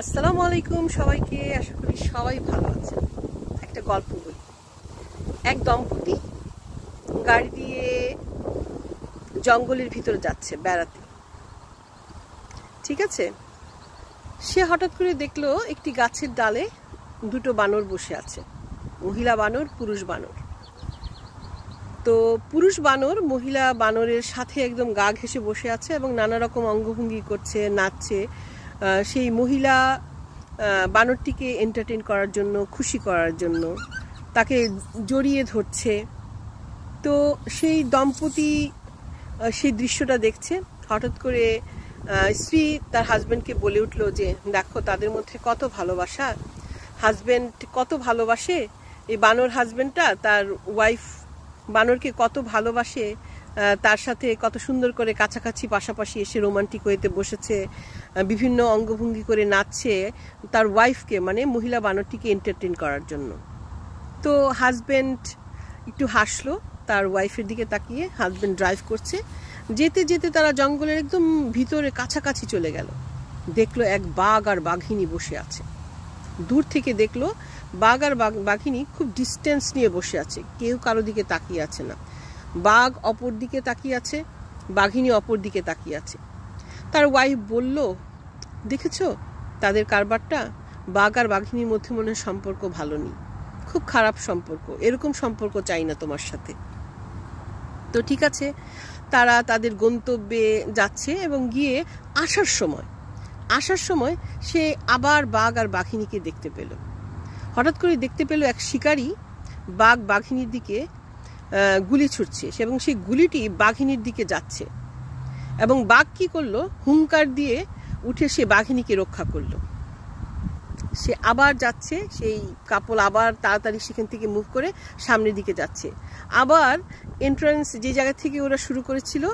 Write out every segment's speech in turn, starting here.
আসসালামু আলাইকুম সবাইকে, আশা করি সবাই ভালো আছেন। একটা গল্প বলি। এক দম্পতি গাড়ি দিয়ে জঙ্গলের ভিতরে যাচ্ছে বেড়াতে, ঠিক আছে। সে হঠাৎ করে দেখলো একটি গাছের ডালে দুটো বানর বসে আছে, মহিলা বানর, পুরুষ বানর। তো পুরুষ বানর মহিলা বানরের সাথে একদম গা ঘেঁষে বসে আছে এবং নানা রকম অঙ্গভঙ্গি করছে, নাচছে। সেই মহিলা বানরটিকে এন্টারটেইন করার জন্য, খুশি করার জন্য তাকে জড়িয়ে ধরছে। তো সেই দম্পতি সেই দৃশ্যটা দেখছে। হঠাৎ করে স্ত্রী তার হাজব্যান্ডকে বলে উঠলো যে, দেখো তাদের মধ্যে কত ভালোবাসা, হাজব্যান্ড কত ভালোবাসে, এই বানর হাজব্যান্ডটা তার ওয়াইফ বানরকে কত ভালোবাসে, তার সাথে কত সুন্দর করে কাছাকাছি পাশাপাশি এসে রোমান্টিক ওয়েতে বসেছে, বিভিন্ন অঙ্গভঙ্গি করে নাচছে তার ওয়াইফকে, মানে মহিলা বানরটিকে এন্টারটেইন করার জন্য। তো হাজব্যান্ড একটু হাসলো তার ওয়াইফের দিকে তাকিয়ে। হাজব্যান্ড ড্রাইভ করছে, যেতে যেতে তারা জঙ্গলের একদম ভিতরে কাছাকাছি চলে গেল। দেখলো এক বাঘ আর বাঘিনী বসে আছে। দূর থেকে দেখলো বাঘ আর বাঘিনী খুব ডিস্টেন্স নিয়ে বসে আছে, কেউ কারো দিকে তাকিয়ে আছে না। বাঘ অপর দিকে তাকিয়ে আছে, বাঘিনী অপর দিকে তাকিয়ে আছে। তার ওয়াইফ বলল, দেখেছো তাদের কারবারটা, বাঘ আর বাঘিনীর মধ্যে মনে হয় সম্পর্ক ভালো নেই, খুব খারাপ সম্পর্ক, এরকম সম্পর্ক চাই না তোমার সাথে। তো ঠিক আছে, তারা তাদের গন্তব্যে যাচ্ছে এবং গিয়ে আসার সময় সে আবার বাঘ আর বাঘিনীকে দেখতে পেল। হঠাৎ করে দেখতে পেল এক শিকারী বাঘ বাঘিনীর দিকে গুলি ছুটছে এবং সেই গুলিটি বাঘিনীর দিকে যাচ্ছে। এবং বাঘ কি করলো, হুঙ্কার দিয়ে উঠে সে বাঘিনীকে রক্ষা করলো। সে আবার যাচ্ছে, সেই কাপল আবার তাড়াতাড়ি সেখান থেকে মুভ করে সামনের দিকে যাচ্ছে। আবার এন্ট্রান্স যে জায়গা থেকে ওরা শুরু করেছিল,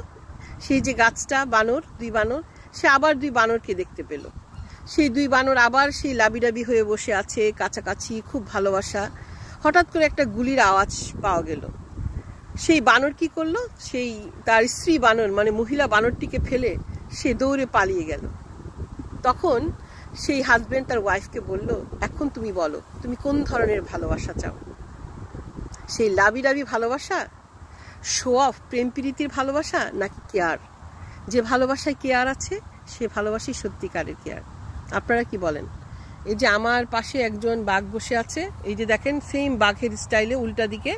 সেই যে গাছটা, বানর, দুই বানর, সে আবার দুই বানরকে দেখতে পেল। সেই দুই বানর আবার সেই লাবিডাবি হয়ে বসে আছে কাছাকাছি, খুব ভালোবাসা। হঠাৎ করে একটা গুলির আওয়াজ পাওয়া গেল। সেই বানর কি করলো, সেই তার স্ত্রী বানর মানে মহিলা বানরটিকে ফেলে সে দৌড়ে পালিয়ে গেল। তখন সেই হাজব্যান্ড তার ওয়াইফকে বলল, এখন তুমি বলো তুমি কোন ধরনের ভালোবাসা চাও, সেই লাবিডাবি ভালোবাসা, শো অফ প্রেম প্রীতির ভালোবাসা, নাকি কেয়ার? যে ভালোবাসায় কেয়ার আছে সে ভালোবাসাই সত্যিকারের কেয়ার। আপনারা কি বলেন? এই যে আমার পাশে একজন বাঘ বসে আছে, এই যে দেখেন সেম বাঘের স্টাইলে উল্টা দিকে।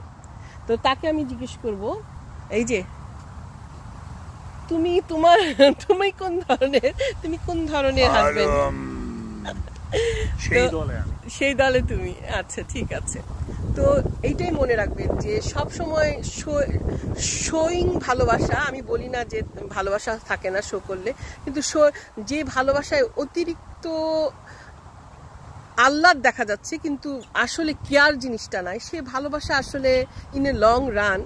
তো তাকে আমি জিজ্ঞেস করব, এই যে তুমি কোন ধরনের হাজবেন্ড? সেই দলে তুমি, আচ্ছা ঠিক আছে। তো এইটাই মনে রাখবেন যে সব সময় শোয়িং ভালোবাসা, আমি বলি না যে ভালোবাসা থাকে না শো করলে, কিন্তু যে ভালোবাসায় অতিরিক্ত আহ্লাদ দেখা যাচ্ছে কিন্তু আসলে কেয়ার জিনিসটা নাই, সে ভালোবাসা আসলে ইন এ লং রান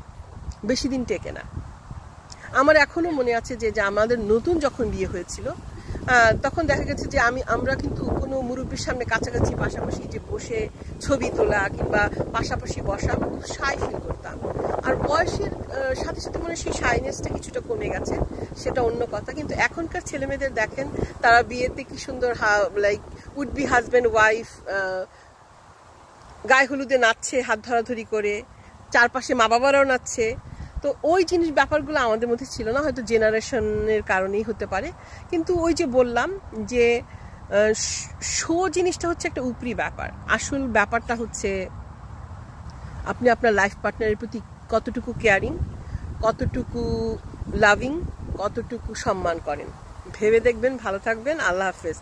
বেশি দিন টেকে না। আমার এখনো মনে আছে যে আমাদের নতুন যখন বিয়ে হয়েছিল, তখন দেখা গেছে যে আমরা কিন্তু কোনো মুরব্বীর সামনে কাছাকাছি পাশাপাশি যে বসে ছবি তোলা কিংবা পাশাপাশি বসা, আমরা খুব শাই ফিল করতাম। আর বয়সের সাথে সাথে মনে হয় সেই শাইনেসটা কিছুটা কমে গেছে, সেটা অন্য কথা। কিন্তু এখনকার ছেলেমেয়েদের দেখেন, তারা বিয়েতে কি সুন্দর like would be husband wife গায়ে হলুদে নাচছে হাত ধরাধরি করে, চারপাশে মা বাবারাও নাচছে। তো ওই জিনিস ব্যাপারগুলো আমাদের মধ্যে ছিল না, হয়তো জেনারেশনের কারণেই হতে পারে। কিন্তু ওই যে বললাম যে শো জিনিসটা হচ্ছে একটা উপরি ব্যাপার, আসল ব্যাপারটা হচ্ছে আপনি আপনার লাইফ পার্টনারের প্রতি কতটুকু কেয়ারিং, কতটুকু লাভিং, কতটুকু সম্মান করেন। ভেবে দেখবেন। ভালো থাকবেন। আল্লাহ হাফেজ।